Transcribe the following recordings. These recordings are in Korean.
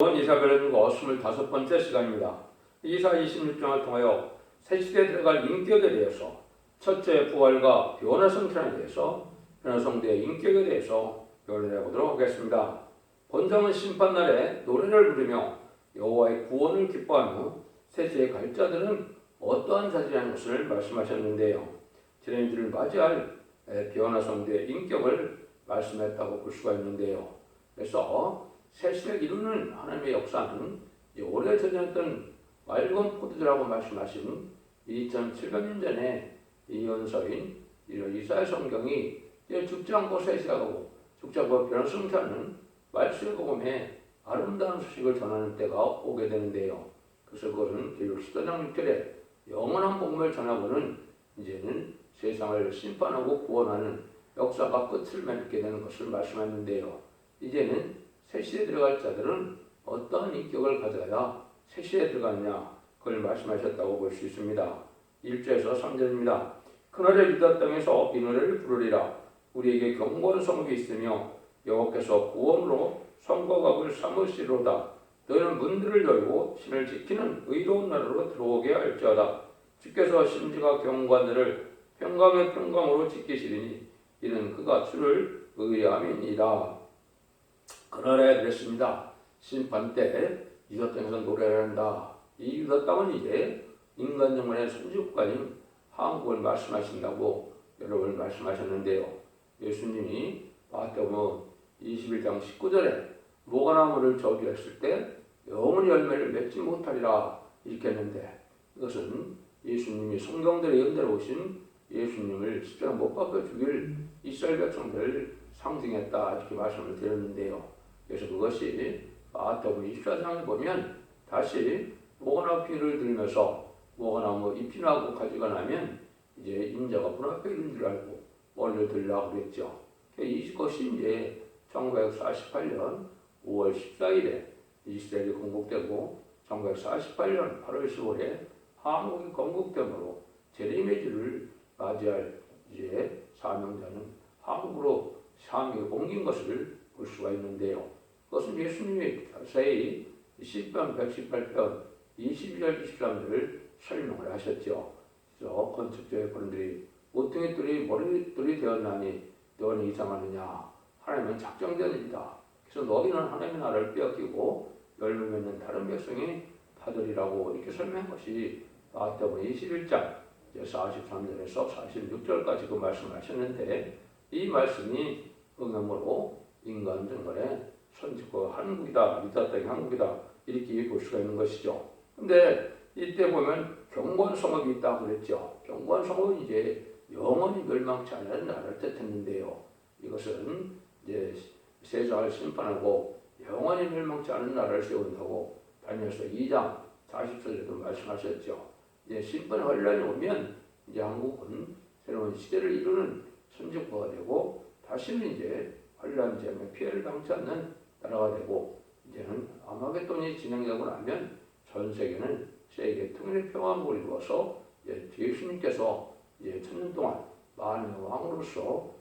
이사별과 25번째 시간입니다. 이사 26장을 통하여 새 시대에 들어갈 인격에 대해서, 첫째 부활과 변화 성찰에 대해서, 변화 성도의 인격에 대해서 변론해 보도록 하겠습니다. 본장은 심판날에 노래를 부르며 여호와의 구원을 기뻐하며 새 시대에 갈 자들은 어떠한 자들이라는 것을 말씀하셨는데요. 지난주를 맞이할 변화 성도의 인격을 말씀했다고 볼 수가 있는데요. 그래서 새 시대를 이루는 하나님의 역사는 오래전했던 맑은 포도주라고 말씀하신 2700년 전에 이언서인 이사야 성경이 죽지 않고 새 시대하고 죽지 않고 변화성취하는 말씀의 복음에 아름다운 소식을 전하는 때가 오게 되는데요. 그래서 그것은 계율 14장 6절에 영원한 복음을 전하고는 이제는 세상을 심판하고 구원하는 역사가 끝을 맺게 되는 것을 말씀하는데요. 이제는 새 시대에 들어갈 자들은 어떠한 인격을 가져야 새 시대에 들어가느냐, 그걸 말씀하셨다고 볼 수 있습니다. 1절에서 3절입니다. 그날에 유다 땅에서 이 노래를 부르리라. 우리에게 견고한 성읍이 있으며 여호와께서 구원으로 성과 값을 삼으시로다. 너희는 문들을 열고 신을 지키는 의로운 나라로 들어오게 할지어다. 주께서 심지가 견고한 자를 평강의 평강으로 지키시리니 이는 그가 주를 의뢰함이니라. 그날에 그랬습니다. 심판 때 유다 땅에서 노래를 한다. 이 유다 땅은 이제 인간 정권의 선지국가인 한국을 말씀하신다고 여러분 말씀하셨는데요. 예수님이 마태복음 21장 19절에 무화과나무를 저주했을 때 영원히 열매를 맺지 못하리라 이렇게 했는데, 이것은 예수님이 성경대로 연대로 오신 예수님을 십자가 못 박혀 죽일 이스라엘 백성들을 상징했다 이렇게 말씀을 드렸는데요. 그래서 그것이 마태복음 24장에 보면 다시 무화과나무 피를 들면서 무화과나무 잎이 나고 가지가 나면 이제 인자가 문 앞에 있는 줄 알고 머리를 들라고 그랬죠. 이것이 이제 1948년 5월 14일에 이스라엘이 건국되고 1948년 8월 15일에 한국이 건국되므로 재림의주를 맞이할 이제 사명자는 한국으로 사명을 옮긴 것을 볼 수가 있는데요. 그것은 예수님이 자세히 시편 118편 22절 23절을 설명을 하셨죠. 그래서 건축자의 그런들이 모퉁이 뚫이 머리뚫이 되었나니 너는 이상하느냐. 하나님은 작정된 일이다. 그래서 너희는 하나님의 나라를 빼앗기고 열매 맺는 다른 백성이 파들이라고 이렇게 설명한 것이 마태복음 21장 43절에서 46절까지 그 말씀을 하셨는데, 이 말씀이 응함으로 인간 정권의 선지국 한국이다, 유다 땅이 한국이다 이렇게 볼 수가 있는 것이죠. 근데 이때 보면 견고한 성읍이 있다고 그랬죠. 견고한 성읍은 이제 영원히 멸망치 않는 나라를 뜻했는데요. 이것은 이제 세상을 심판하고 영원히 멸망치 않은 나라를 세운다고 다니엘서 2장 40절에도 말씀하셨죠. 이제 심판 환란이 오면 이제 한국은 새로운 시대를 이루는 선지국가가 되고 다시는 이제 환란 재앙에 피해를 당치 않는 나라가 되고, 이제는 아마겟돈이 진행되고 나면 전 세계는 세계 통일의 평화를 이루어서 예수님께서 이제 1000년 동안 만의 왕으로서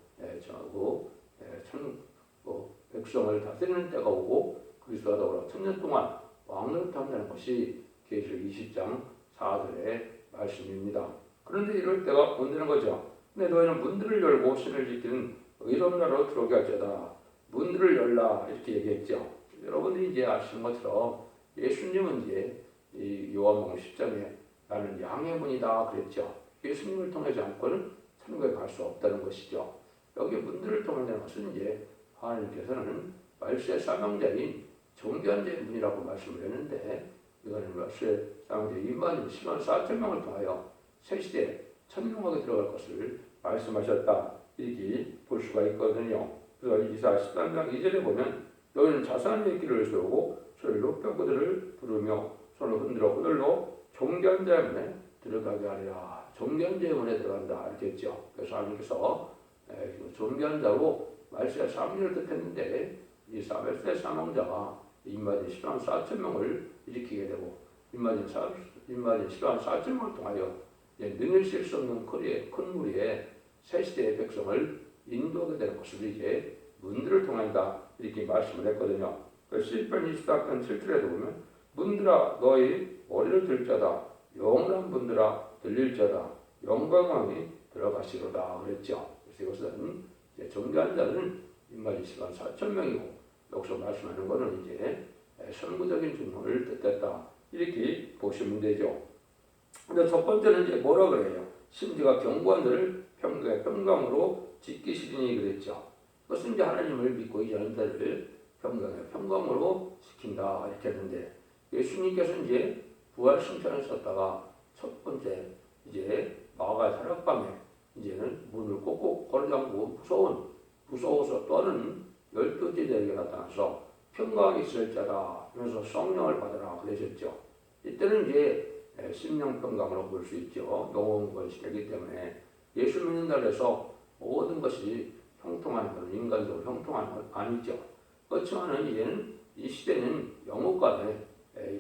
백성을 다스리는 때가 오고 그리스도와 더불어 1000년 동안 왕으로 탄다는 것이 계시록 20장 4절의 말씀입니다. 그런데 이럴 때가 온다는 거죠. 근데 너희는 문들을 열고 신을 지키는 의로운 나라로 들어오게 할지어다. 문들을 열라 이렇게 얘기했죠. 여러분들이 이제 아시는 것처럼 예수님은 이제 이 요한복음 10장에 나는 양의 문이다 그랬죠. 예수님을 통하지 않고는 천국에 갈 수 없다는 것이죠. 여기 문들을 통한다는 것은 이제 하나님께서는 말세의 사명자인 정교한 자의 문이라고 말씀을 했는데, 이거는 말세의 사명자 2만 10만 4천 명을 통하여 새 시대에 천명하게 들어갈 것을 말씀하셨다 이렇게 볼 수가 있거든요. 그래서 이사 13장 2절에 보면 너희는 자산의 길을 세우고 소리를 높여 그들을 부르며 손을 흔들어 그들로 정결한 자의 문에 들어가게 하리라. 정결한 자의 문에 들어간다 이렇게 했죠. 그래서 하나님께서 정결한 자로 말세의 사명을 뜻했는데, 이 말세의 사명자가 인마진 10만 4천 명을 일으키게 되고 인마진 10만 4천 명을 통하여 능력실 수 없는 큰 무리의 새 시대의 백성을 인도하게 되는 것을 이제 문들을 통한다 이렇게 말씀을 했거든요. 그 시편 24편 7절에도 보면 문들아 너희 머리를 들 자다 영원한 문들아 들릴 자다 영광왕이 들어가시로다 그랬죠. 그래서 이것은 정죄한 자는 인마지 시간 4천 명이고 여기서 말씀하는 것은 이제 선구적인 증언을 뜻했다 이렇게 보시면 되죠. 근데 첫 번째는 이제 뭐라 그래요? 심지가 경고한들을 평강으로 지키시리니 그랬죠. 그것은 이제 하나님을 믿고 있는 자들을 평강으로 지킨다 이렇게 했는데 예수님께서 이제 부활 승천을 썼다가 첫 번째 이제 마가 다락방에 이제는 문을 꼭꼭 걸어잠그고 무서워서 떠는 12제자에게 나타나서 평강이 있을 자다 하면서 성령을 받으라 그러셨죠. 이때는 이제 심령 평강으로 볼 수 있죠. 영원 권시되기 때문에 예수 믿는 날에서 모든 것이 형통하는 것은 인간적으로 형통하는 건 아니죠. 그렇지만 이제는 이 시대는 영혼간에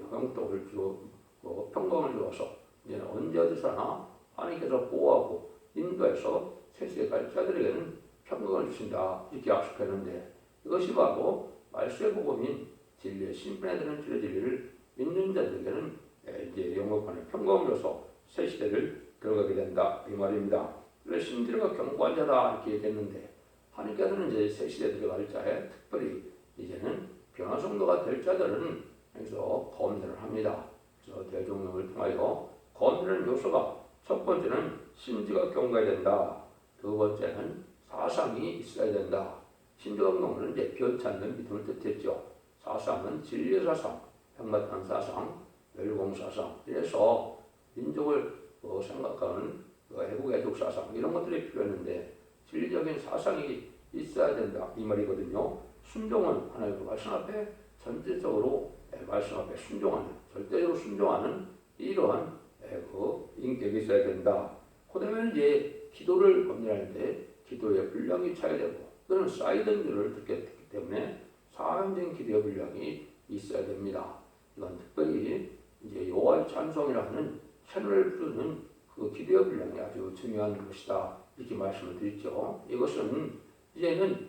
형통을 주고 평강을 주어서 이제는 언제 어디서나 하나님께서 보호하고 인도해서 세상에 갈 자들에게는 평강을 주신다 이렇게 약속했는데 이것이 바로 말씀의 복음인 진리의 심판에 대한 진리를 믿는 자들에게는 이제 영원간에 평강을 줘서 새 시대를 들어가게 된다 이 말입니다. 그래서 심지가 경고한 자다 이렇게 얘기했는데 하나님께서는 이제 새 시대에 들어갈 자에 특별히 이제는 변화성도가 될 자들은 여기서 검증을 합니다. 그래서 대종령을 통하여 검증하는 요소가 첫 번째는 심지가 경고해야 된다. 두 번째는 사상이 있어야 된다. 심지가 경고는 이제 변치 않는 믿음을 뜻했죠. 사상은 진리의 사상, 평마땅 사상, 멸공사상 이래서 민족을 생각하는 애국애족 사상 이런 것들이 필요했는데 진리적인 사상이 있어야 된다 이 말이거든요. 순종은 하나님의 말씀 앞에 전체적으로 말씀 앞에 순종하는 절대적으로 순종하는 이러한 그 인격이 있어야 된다. 그다음에 이제 기도를 검열하는데 기도의 분량이 차야 되고 또는 쌓이던 줄을 듣기 때문에 사명적인 기도의 분량이 있어야 됩니다. 이건 특별히 이제 여호와의 찬송이라는 채널을 부르는 그 기도의 분량이 아주 중요한 것이다 이렇게 말씀을 드렸죠. 이것은 이제는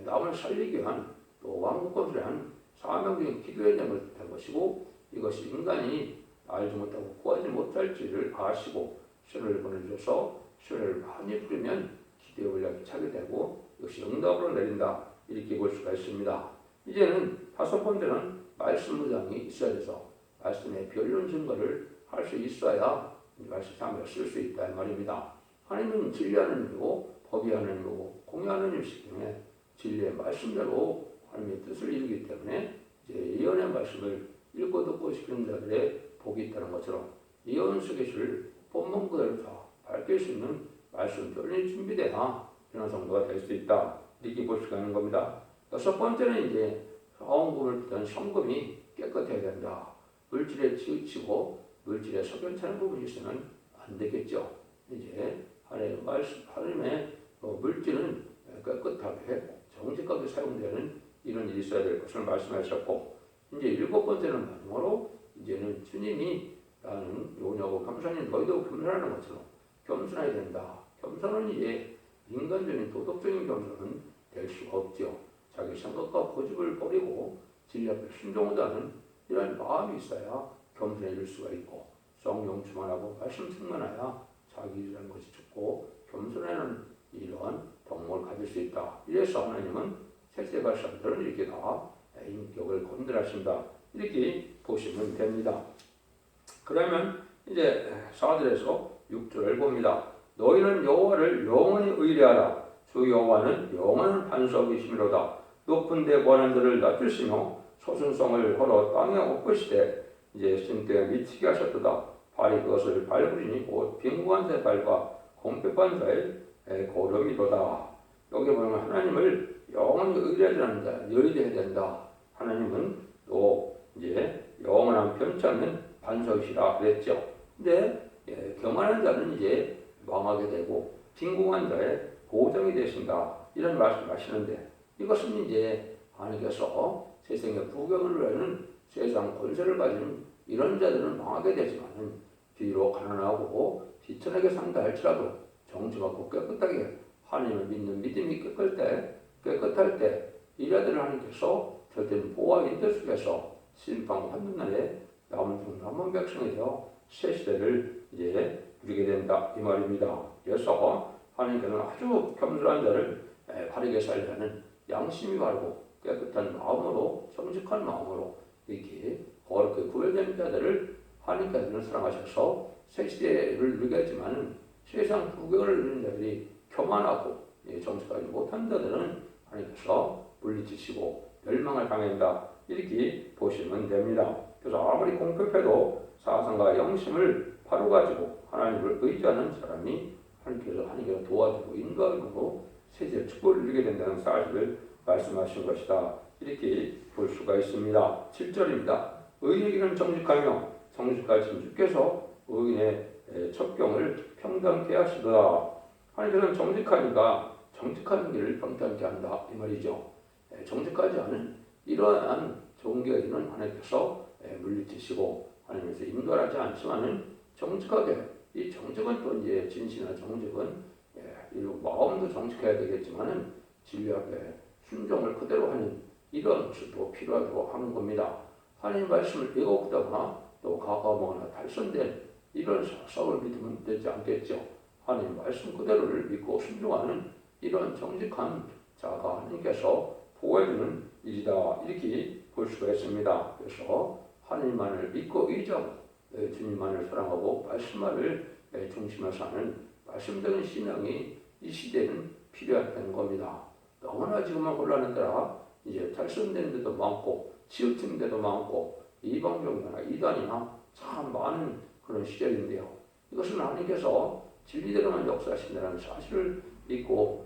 남을 살리기 위한 또 왕국권을 위한 사명적인 기도의 내용을 뜻한 것이고 이것이 인간이 알지 못하고 구하지 못할지를 아시고 신을 보내줘서 신을 많이 부르면 기도의 분량이 차게 되고 역시 응답으로 내린다 이렇게 볼 수가 있습니다. 이제는 다섯 번째는 말씀 무장이 있어야 돼서 말씀의 변론 증거를 할 수 있어야 말씀 상을 쓸 수 있다 이 말입니다. 하나님은 진리하는 하나님이고 법이 하나님이고 공의하는 하나님이시기 때문에 진리의 말씀대로 하나님의 뜻을 이루기 때문에 이제 예언의 말씀을 읽고 듣고 시키는 자들의 복이 있다는 것처럼 예언 속에를 본문 그대로 다 밝힐 수 있는 말씀 변론이 준비돼야 이런 성도가 될 수 있다 이렇게 볼 수가 있는 겁니다. 여섯 번째는 이제 화원금을 비롯한 성금이 깨끗해야 된다. 물질에 치우치고 물질에 석연찮은 부분이 있으면 안 되겠죠. 이제 하나님의 말씀, 하나님의 물질은 깨끗하게 정직하게 사용되는 이런 일이 있어야 될 것을 말씀하셨고 이제 일곱 번째는 마지막으로 이제는 주님이 나는 요냐고 겸손히 너희도 겸손하는 것처럼 겸손해야 된다. 겸손은 이제 인간적인 도덕적인 겸손은 될 수가 없죠. 자기 생각과 고집을 버리고 진리 앞에 순종하는 이런 마음이 있어야 겸손해질 수가 있고 성령 충만하고 말씀 충만하여 자기 일하는 것이 좋고 겸손하는 이러한 덕목을 가질 수 있다. 이래서 하나님은 색색할 사람들은 이렇게 다 인격을 건드하신다. 이렇게 보시면 됩니다. 그러면 이제 4절에서 6절을 봅니다. 너희는 여호와를 영원히 의뢰하라. 주 여호와는 영원한 반석이시미로다. 높은 데 권한 들을 낮추시며 소순성을 걸어 땅에 엎으시되 이제 신대에 미치게 하셨도다. 발이 그것을 밟으리니 곧 빈궁한 새 발과 공백한 자의 고름이로다. 여기 보면 하나님을 영원히 의뢰하는 자, 의뢰해야 된다. 하나님은 또 이제 영원한 변치 않는 반석이시라 그랬죠. 근데 교만한 자는 이제 망하게 되고 빈궁한 자의 보장이 되신다. 이런 말씀하시는데 이것은 이제 하나님께서 세상의 부경을 위하는 세상 권세를 가진 이런 자들은 망하게 되지만 뒤로 가난하고 비천하게 산다 할지라도 정직하고 깨끗하게 하나님을 믿는 믿음이 깨끗할 때 이 자들을 하나님께서 절대는 보호와 인도 속에서 심판 환난날에 남은 백성이 되어 새 시대를 이제 누리게 된다 이 말입니다. 그래서 하나님께서는 아주 겸손한 자를 바르게 살려는 양심이 바르고 깨끗한 마음으로 정직한 마음으로 이렇게 거룩하게 구별된 자들을 하나님께서는 사랑하셔서 새 시대를 누리게 하지만 세상 구별을 누리는 자들이 교만하고 정직하지 못한 자들은 하나님께서 물리치시고 멸망을 당한다 이렇게 보시면 됩니다. 그래서 아무리 공평해도 사상과 영심을 바로 가지고 하나님을 의지하는 사람이 하나님께서 도와주고 인도하고 세계의 축복을 누리게 된다는 사실을 말씀하신 것이다. 이렇게 볼 수가 있습니다. 7절입니다. 의인의 길은 정직하며 정직하신 주께서 의인의 첩경을 평등케 하시도다. 하나님께서는 정직하니까 정직한 길을 평등케 한다 이 말이죠. 정직하지 않은 이러한 종교에 있는 하나님께서 물리치시고 하나님께서 인도하지 않지만은 정직하게 이 정직은 또 이제 진실한 정직은 마음도 정직해야 되겠지만은 진리 앞에 순종을 그대로 하는 이런 것도 필요하다고 하는 겁니다. 하나님 말씀을 왜곡하거나 또 가감하거나 달성된 이런 사업을 믿으면 되지 않겠죠. 하나님 말씀 그대로를 믿고 순종하는 이런 정직한 자가 하나님께서 보호해주는 일이다 이렇게 볼 수가 있습니다. 그래서 하나님만을 믿고 의지하고 주님만을 사랑하고 말씀만을 중심으로 사는 말씀적인 신앙이 이 시대는 필요하다는 겁니다. 너무나 지금은 혼란에 따라 이제 탈선된 데도 많고 치우친 데도 많고 이방종교나 이단이나 참 많은 그런 시절인데요. 이것은 하나님께서 진리대로만 역사하신다는 사실을 믿고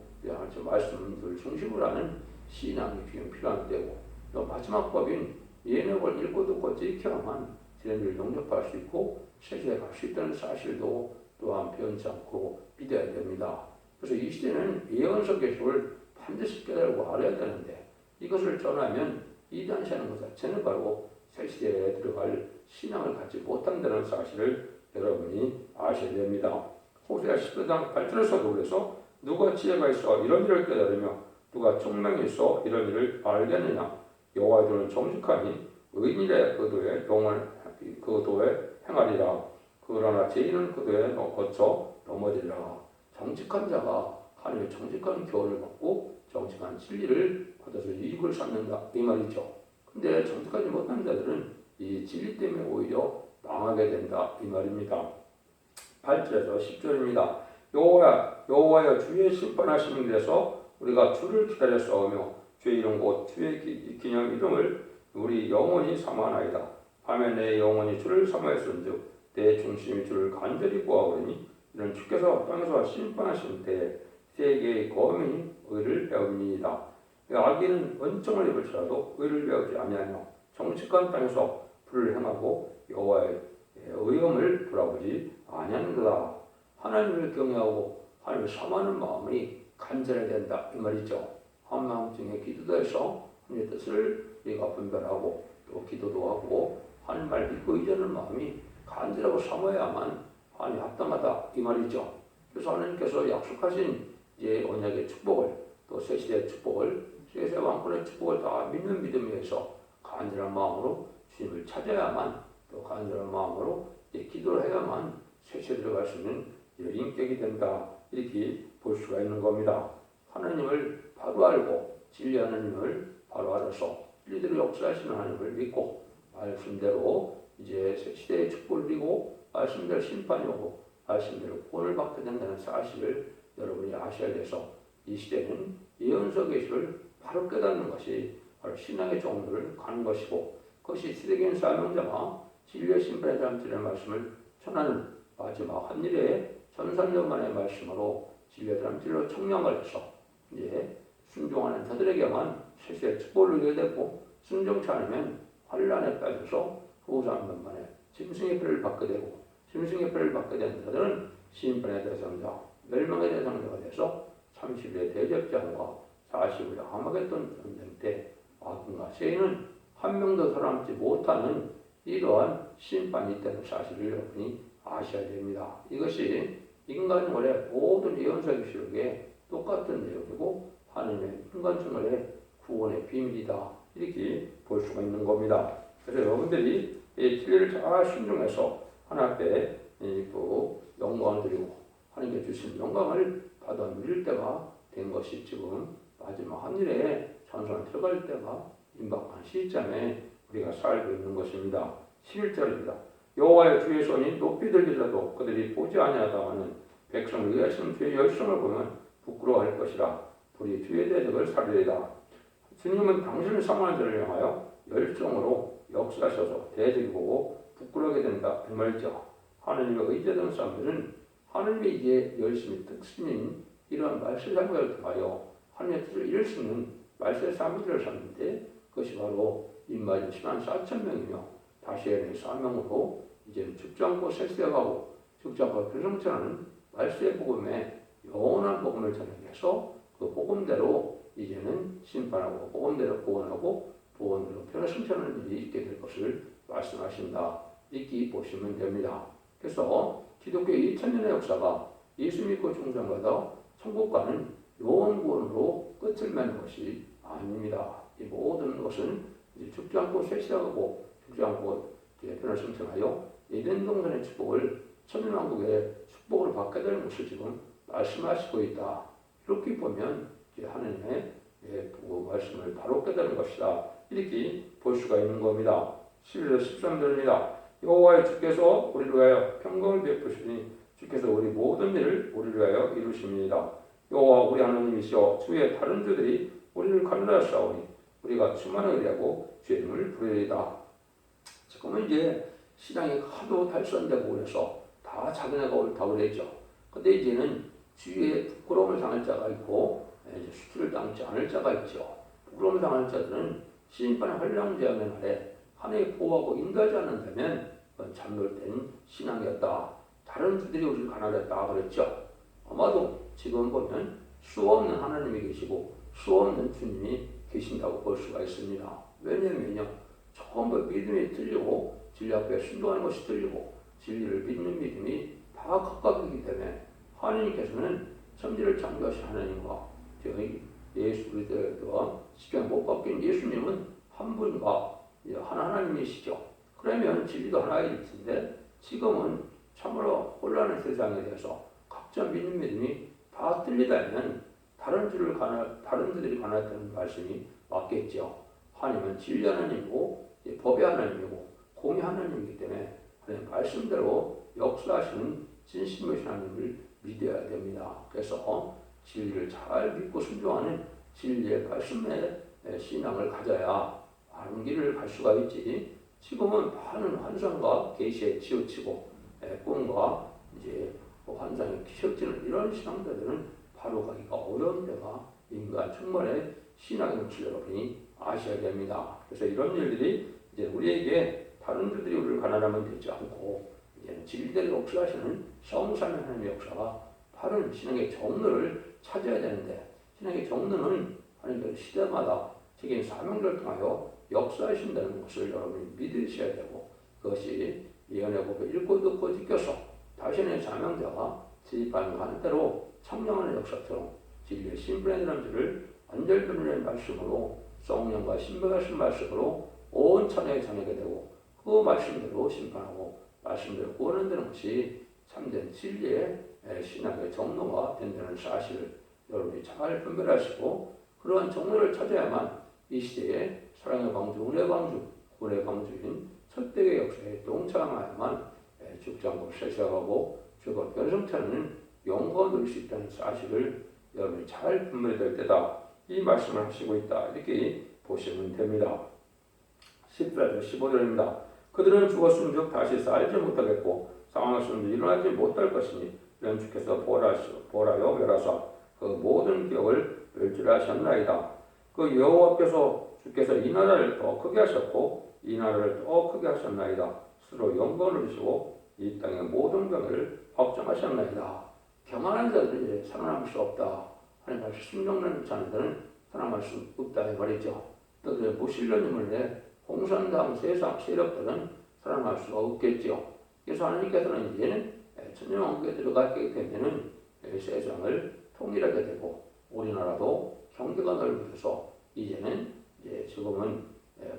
말씀을 중심으로 하는 신앙이 필요한 때고 또 마지막 법인 예언을 읽고 듣고 지켜야만 진리를 영접할 수 있고 세계에 갈 수 있다는 사실도 또한 변치 않고 믿어야 됩니다. 그래서 이 시대는 예언서 계시를 반드시 깨달고 알아야 되는데 이것을 전하면 이단시하는 것 자체는 바로 새 시대에 들어갈 신앙을 갖지 못한다는 사실을 여러분이 아셔야 됩니다. 호세아 10장 8절에서도 그래서 누가 지혜가 있어 이런 일을 깨달으며 누가 총명이 있어 이런 일을 알겠느냐 여호와의 도는 정직하니 의인의 의도에 영을 그 도에 행하리라 그러나 죄인은 그 도에 거쳐 넘어지리라. 정직한 자가 하나님의 정직한 교훈을 받고 정직한 진리를 받아서 이익을 쌓는다 이 말이죠. 근데 정직하지 못한 자들은 이 진리 때문에 오히려 망하게 된다 이 말입니다. 8절에서 10절입니다. 여호와여 주의 심판하시는 길에서 우리가 주를 기다려 싸우며 주의 이름 곧 주의 기념 이름을 우리 영원히 삼아나이다. 하면 내 영혼이 주를 삼아했은즉 내 중심이 주를 간절히 구하오니 이는 주께서 땅에서 심판하신 때에 세계의 거민이 의를 배웁니다. 악인은 은총을 입을지라도 의를 배우지 아니하며 정직한 땅에서 불을 행하고 여호와의 의엄을 돌아보지 아니하는도다. 하나님을 경외하고 하나님을 삼하는 마음이 간절해야 된다 이 말이죠. 한 마음중에 기도도 해서 하나님의 뜻을 우리가 분별하고 또 기도도 하고 하나님 말 믿고 의지하는 마음이 간절하고 삼아야만 하나님 합당하다 이 말이죠. 그래서 하나님께서 약속하신 이제 언약의 축복을 또 새 시대의 축복을 세세 왕권의 축복을 다 믿는 믿음에서 간절한 마음으로 주님을 찾아야만 또 간절한 마음으로 이제 기도를 해야만 새 시대에 들어갈 수 있는 인격이 된다 이렇게 볼 수가 있는 겁니다. 하나님을 바로 알고 진리 하나님을 바로 알아서 진리대로 역사하시는 하나님을 믿고 말씀대로 이제 새 시대의 축복을 누리고 말씀대로 심판이 오고 말씀대로 구원을 받게 된다는 사실을 여러분이 아셔야 돼서 이 시대는 예언서 계시를 바로 깨닫는 것이 바로 신앙의 종로를 가는 것이고 그것이 시대적인 사명자가 진리의 심판에 대한 진리의 말씀을 전하는 마지막 한 일에 1300년 만의 말씀으로 진리에 대한 진리로 청량을 해서 이제 순종하는 자들에게만 세세의 축복을 누리게 되고 순종치 않으면 환란에 빠져서 후 3년 만에 짐승의 피를 받게 되고 짐승의 피를 받게 된 자들은 심판의 대상자, 멸망의 대상자가 돼서 30일의 대접장과 40일의 하마겟돈 전쟁 때 악인과 죄인은 한 명도 살아남지 못하는 이러한 심판이 있다는 사실을 여러분이 아셔야 됩니다. 이것이 인간생활의 모든 예언서 기록에 똑같은 내용이고 하나님의 인간생활의 구원의 비밀이다. 이렇게 볼 수가 있는 겁니다. 그래서 여러분들이 이 진리를 잘 순종해서 하나님께 또 영광을 드리고 하나님께 주신 영광을 받아 누릴 때가 된 것이 지금 마지막 하늘에 전선에 들어갈 때가 임박한 시점에 우리가 살고 있는 것입니다. 11절입니다. 여호와의 주의 손이 높이 들리더라도 그들이 보지 아니하다마는 백성을 위하시는 주의 열성을 보면 부끄러워할 것이라. 불이 주의 대적을 살리리라. 주님은 당신의 상황한 자를 향하여 열정으로 역사하셔서 대적이 보고 부끄러워하게 된다 그 말이죠. 하나님의 의지하던 사람들은 하나님의 이제 열심히 특신인 이러한 말세 사무엘을 통하여 하나님의 뜻을 이룰 수 있는 말세 사무엘을 샀는데 그것이 바로 인마진 10만 4천 명이며 다시엘의 사명으로 이제는 죽지 않고 세세하고 죽지 않고 불성천하는 말세 복음의 영원한 복음을 전해서 그 복음대로 이제는 심판하고 복음대로 구원하고 복음대로 변화승천하는 일이 있게 될 것을 말씀하신다. 이렇게 보시면 됩니다. 그래서 기독교의 2000년의 역사가 예수 믿고 중생받아 천국 가는 영원구원으로 끝을 맺는 것이 아닙니다. 이 모든 것은 이제 죽지 않고 쇠시하고 죽지 않고 변화승천하여 에덴 동산의 축복을 천년왕국의 축복을 받게 되는 것을 지금 말씀하시고 있다. 이렇게 보면 하나님의 말씀을 바로 깨달은 것이다. 이렇게 볼 수가 있는 겁니다. 11절 13절입니다. 여호와의 주께서 우리를 위하여 평강을 베푸시니 주께서 우리 모든 일을 우리를 위하여 이루십니다. 여호와 우리 하나님이시여 주의 다른 주들이 우리를 간다하사오니 우리가 충만한 의리하고 주의 이름을 부르리이다. 지금은 이제 신앙이 하도 탈선되고 그래서 다 자기네가 옳다고 그랬죠. 근데 이제는 주위에 부끄러움을 당할 자가 있고 이제 수치를 당치 않을 자가 있죠. 부끄러움을 당할 자들은 심판의 환랑제한의 날에 하나님이 보호하고 인도하지 않는다면 그건 잘못된 신앙이었다. 다른 주들이 우리를 가난했다 그랬죠. 아마도 지금 보면 수없는 하나님이 계시고 수없는 주님이 계신다고 볼 수가 있습니다. 왜냐면요. 전부 믿음이 틀리고 진리 앞에 순종하는 것이 틀리고 진리를 믿는 믿음이 다 각각이기 때문에 하나님께서는 천지를 창조하신 하나님과 예수 그리스도와 십자가에 못 박힌 예수님은 한 분과 하나님이시죠. 그러면 진리도 하나일 텐데 지금은 참으로 혼란한 세상에 대해서 각자 믿는 믿음이 다 틀리다면 다른 주들이 가난했다는 말씀이 맞겠죠. 하나님은 진리 하나님이고 법의 하나님이고 공의 하나님이기 때문에 하나님 말씀대로 역사하시는 진심의 하나님을 믿어야 됩니다. 그래서 진리를 잘 믿고 순종하는 진리의 말씀의 신앙을 가져야 바른 길을 갈 수가 있지. 지금은 많은 환상과 계시에 치우치고 꿈과 이제 환상에 치우치는 이런 신앙자들은 바로 가기가 어려운 데가 인간 충만의 신앙의 몫을 여러분이 아셔야 됩니다. 그래서 이런 일들이 이제 우리에게 다른 주들이 우리를 가난하면 되지 않고 이제는 진리대로 역사하시는 성삼위 하나님의 역사가 바른 신앙의 정로를 찾아야 되는데 신앙의 정로는 하나님의 시대마다 책임 사명을 통하여 역사하신다는 것을 여러분이 믿으셔야 되고 그것이 예언의 법을 읽고 듣고 지켜서 자신의 사명자가 지휘하는 대로 청량하는 역사처럼 진리의 신분의 남들을 안절변론의 말씀으로 성령과 신명하신 말씀으로 온 천하에 전하게 되고 그 말씀대로 심판하고 말씀대로 구원한다는 것이 참된 진리의 신앙의 정로가 된다는 사실을 여러분이 잘 분별하시고 그러한 정로를 찾아야만 이 시대에 사랑의 방주, 은혜의 방주, 구원의 방주인 첫대의 역사에 동참하야만 죽지 않고 세세하고 죽어 변성차는 영광을 누릴 수 있다는 사실을 여러분이 잘 분별해야 될 때다. 이 말씀을 하시고 있다. 이렇게 보시면 됩니다. 14절 15절입니다. 그들은 죽었은즉 다시 살지 못하겠고 상황했은즉 일어나지 못할 것이니 이런 주께서 보라여 멸하사 그 모든 기억을 멸절하셨나이다. 그 여호와께서 주께서 이 나라를 더 크게 하셨고 이 나라를 더 크게 하셨나이다. 스스로 영광을 주시고 이 땅의 모든 병을 확정하셨나이다. 경안한 자들은 이제 살아남을 수 없다. 하나님 말씀 순종하는 자들은 살아남을 수 없다 이 말이죠. 또 무신론임을 내 공산당 세상 세력들은 살아남을 수가 없겠죠. 그래서 하나님께서는 이제는 천년왕국에 들어가게 되면은 세상을 통일하게 되고 우리나라도 경계가 넓어져서 이제는 이제 지금은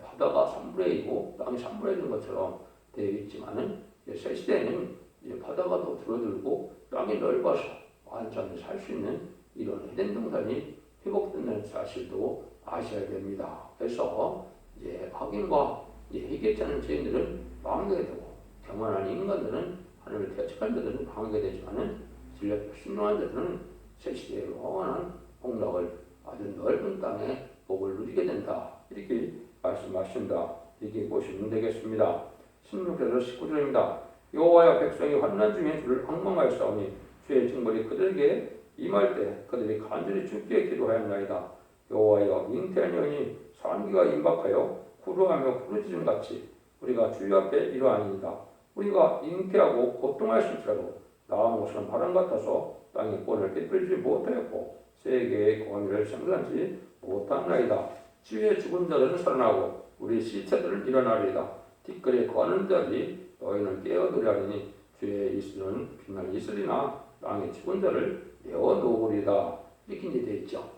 바다가 3분의 2고 땅이 3분의 1인 것처럼 되어 있지만은 새 시대에는 이제 바다가 더 줄어들고 땅이 넓어서 많은 사람들이 살 수 있는 이런 에덴 동산이 회복된다는 사실도 아셔야 됩니다. 그래서 이제 악인과 회개치 않은 죄인들은 망하게 되고 경건한 인간들은 하나님을 대적한 자들은 망하게 되지만은 진리에 순종한 자들은 새 시대의 영원한 복락을 아주 넓은 땅에 복을 누리게 된다. 이렇게 말씀하신다. 이렇게 보시면 되겠습니다. 16절에서 19절입니다. 여호와여 백성이 환난 중에 주를 방망하였사오니 주의 징벌이 그들에게 임할 때 그들이 간절히 주께 기도하였나이다. 여호와여 잉태한 여인이 산기가 임박하여 구루하며 부르짖음 같이 우리가 주의 앞에 이러하니이다. 우리가 잉태하고 고통하였을지라도 나온 것은 바람 같아서 땅에 꼴을 깨뜨리지 못하였고 세계의 거미를 생산치 못하나이다. 주의 죽은 자들은 살아나고 우리 시체들은 일어나리이다. 티끌에 거하는 자들이 너희는 깨어들으려 하니 주의 이슬은 빛날 이슬이나 땅의 죽은 자를 내어놓으리다. 이렇게 이제 되어 있죠.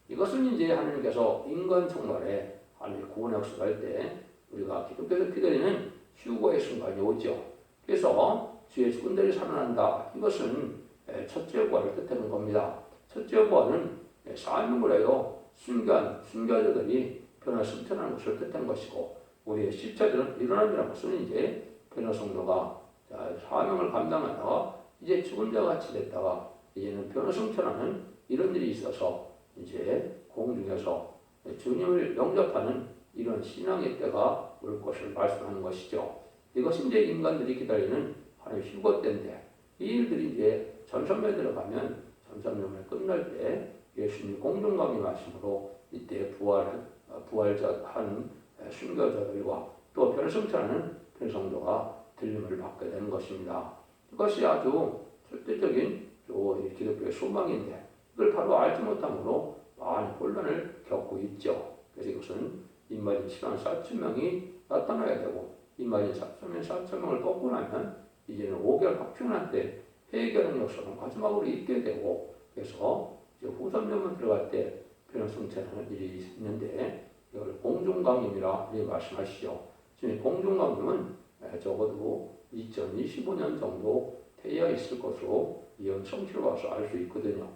이것은 이제 하나님께서 인간 총괄에 하나님의 구원 역사를 할 때 우리가 기독교에서 기다리는 휴거의 순간이 오죠. 그래서 주의 죽은 자들이 살아난다. 이것은 첫째 부활을 뜻하는 겁니다. 첫째 부활은 사명을 하여 순교자들이 변화 승천하는 것을 뜻한 것이고 우리의 시체들은 일어난다는 것은 이제 변화 성도가 사명을 감당하다가 이제 죽은 자 같이 됐다가 이제는 변화 승천하는 이런 일이 있어서 이제 공중에서 주님을 영접하는 이런 신앙의 때가 올 것을 말씀하는 것이죠. 이것이 이제 인간들이 기다리는 하나님의 휴거 때인데 이 일들이 이제 전선면에 들어가면 전선면을 끝날 때 예수님 공중강림하심으로 이때 부활한 순교자들과 또 변성자는 변성도가 들림을 받게 되는 것입니다. 이것이 아주 절대적인 기독교의 소망인데 이걸 바로 알지 못함으로 많은 혼란을 겪고 있죠. 그래서 이것은 인마진 10만 4천 명이 나타나야 되고 인마진 4천 명을 꺾고 나면 이제는 5개월 확충한 때 해결하는 역사가 마지막으로 있게 되고 그래서 이제 후삼년만 들어갈 때 변성체라는 일이 있는데 이걸 공중강림이라 말씀하시죠. 지금 공중강림은 적어도 2025년 정도 되어 있을 것으로 이런 성취를 봐서 알 수 있거든요.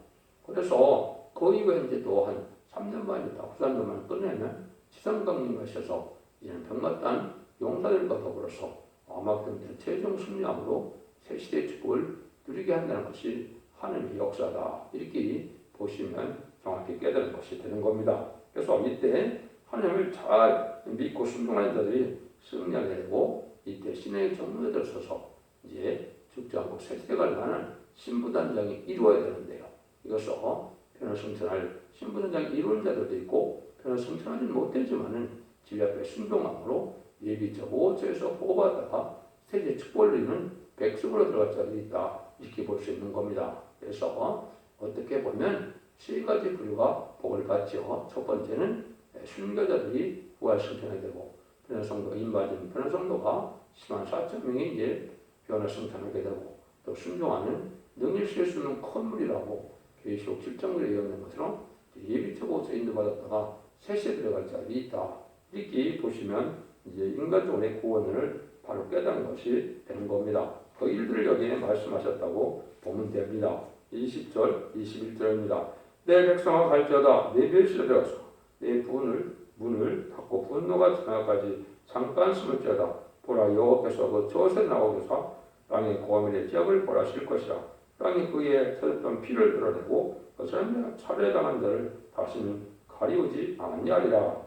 그래서 그 이후에 이제 또 한 3년 만에 있다, 9~3년만 끝내면 지상강림을 하셔서 이제는 병마단 용사들과 더불어서 아마존 최종 승리함으로 새 시대의 축복을 누리게 한다는 것이 하나님의 역사다. 이렇게 보시면 정확히 깨달은 것이 되는 겁니다. 그래서 이때 하나님을 잘 믿고 순종하는 자들이 승리하게 되고 이때 신의 정문에 들어서서 이제 죽지 않고 새 시대가 가는 신부단장이 이루어야 되는데요. 이것은 변화 성천할 신부단장이 이루는 자들도 있고 변화 성천하지 못되지만은 진리 앞에 순종함으로 예비적 5호처에서 보호받다가 세계 축복을 누리는 백성으로 들어갈 자들이 있다. 이렇게 볼 수 있는 겁니다. 그래서 어떻게 보면 세 가지 부류가 복을 받죠. 첫 번째는 순교자들이 부활 승천하게 되고 변화성도 임받은 변화성도가 10만 4천 명이 이제 변화 승천하게 되고 또 순종하는 능히 쓸 수 있는 컨물이라고 계시록 7장에 예언된 것처럼 예비적 5차 인도받았다가 셋에 들어갈 자들이 있다. 이렇게 보시면 이제 인간적인 구원을 바로 깨닫는 것이 되는 겁니다. 그 일들을 여기에 말씀하셨다고 보면 됩니다. 20절, 21절입니다. 내 백성아 갈지어다 내 멸실에 들어가서 내 문을 닫고 분노가 지나까지 잠깐 숨을지어다. 보라 여호와께서 그 저세 나오셔서 땅의 고아밀의 지역을 벌하실 것이라. 땅이 그의 터졌던 피를 드러내고 그 사람들이 살해당한 자를 다시는 가리우지 아니하리라.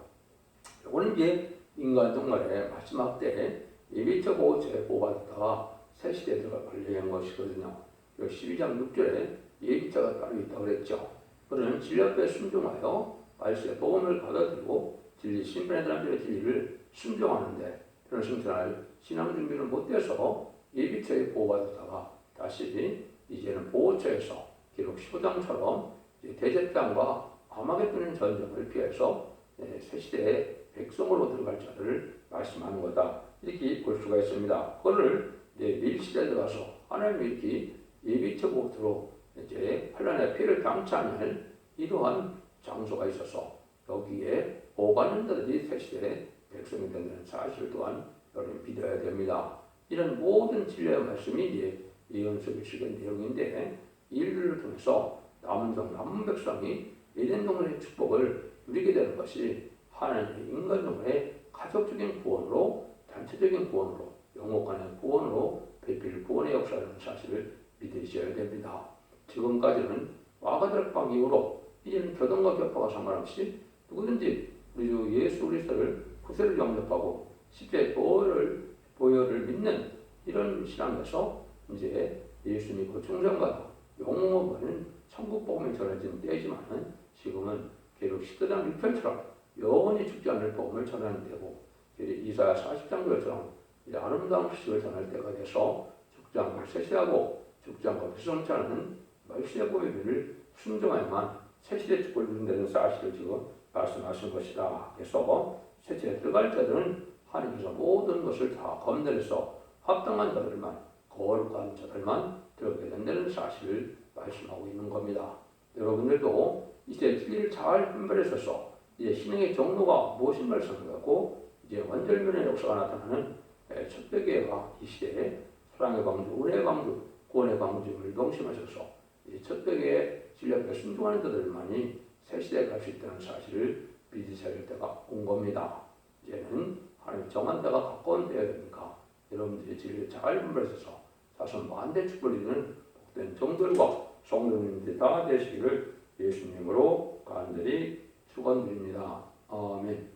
이거는 이제 인간 종말의 마지막 때 예비적 5호처에 보호받았다가 새 시대에 들어갈 관리한 것이거든요. 12장 6절에 예비자가 따로 있다고 그랬죠. 그는 진리 앞에 순종하여 말씀의 복음을 받아들이고 진리 신변의 사람들의 진리를 순종하는데 그런 승천할 신앙 준비를 못해서 예비처에 보호받았다가 다시 이제는 보호처에서 기록 15장처럼 대제땅과 아마겟돈의 전쟁을 피해서 새 시대의 백성으로 들어갈 자를 말씀하는 거다. 이렇게 볼 수가 있습니다. 그거를 밀시대에 들어가서 하나님이 이렇게 예비처 복으로 이제 환란의 피를 당치 않을 이러한 장소가 있어서 여기에 오가는 자들이 새 시대의 백성이 된다는 사실 또한 여러분 믿어야 됩니다. 이런 모든 진리의 말씀이 이제 예언서 식의 내용인데 이 일들을 통해서 남은 종 남은 백성이 에덴 동산의 축복을 누리게 되는 것이 하나님의 인간 종의 가족적인 구원으로 단체적인 구원으로 영혼 간의 구원으로 배필 구원의 역사라는 사실을 믿으셔야 됩니다. 지금까지는 와가들방 이후로 이제는 교단과 교파가 상관없이 누구든지 우리 주 예수 그리스도를 구세를 영접하고 십자의 보혈을 믿는 이런 신앙에서 이제 예수님 그 충성과 영원한 천국 복음이 전해진 때이지만은 지금은 계속 시대장 6편처럼 영원히 죽지 않을 복음을 전하는 때고 이사야 40장들처럼 이제 아름다운 소식을 전할 때가 돼서 죽지 않고 세세하고 죽지 않고 비성치 않은 말씀의 보혈을 순종하여만 새시대 축복을 누린다는 사실을 지금 말씀하신 것이다. 그래서 새시대에 들어갈 자들은 하나님께서 모든 것을 다 검열해서 합당한 자들만 거룩한 자들만 들어가게 된다는 사실을 말씀하고 있는 겁니다. 여러분들도 이제 진리를 잘 분별해서 이제 신앙의 정도가 무엇인 말씀하고 이제 완전면의 역사가 나타나는 첫배기와 이 시대에 사랑의 방주, 은혜의 방주, 구원의 방주를 명심하셔서 이 첫배기의 진리에 순종하는 자들만이 새 시대에 갈 수 있다는 사실을 믿으셔야 할 때가 온 겁니다. 이제는 하나님 정한 때가 가까운 때야 되니까 여러분들이 진리를 잘 분별해서 자손 만대 축복을 이루는 복된 종들과 성도님들이 다 되시기를 예수님으로 간절히 축원드립니다. 아멘.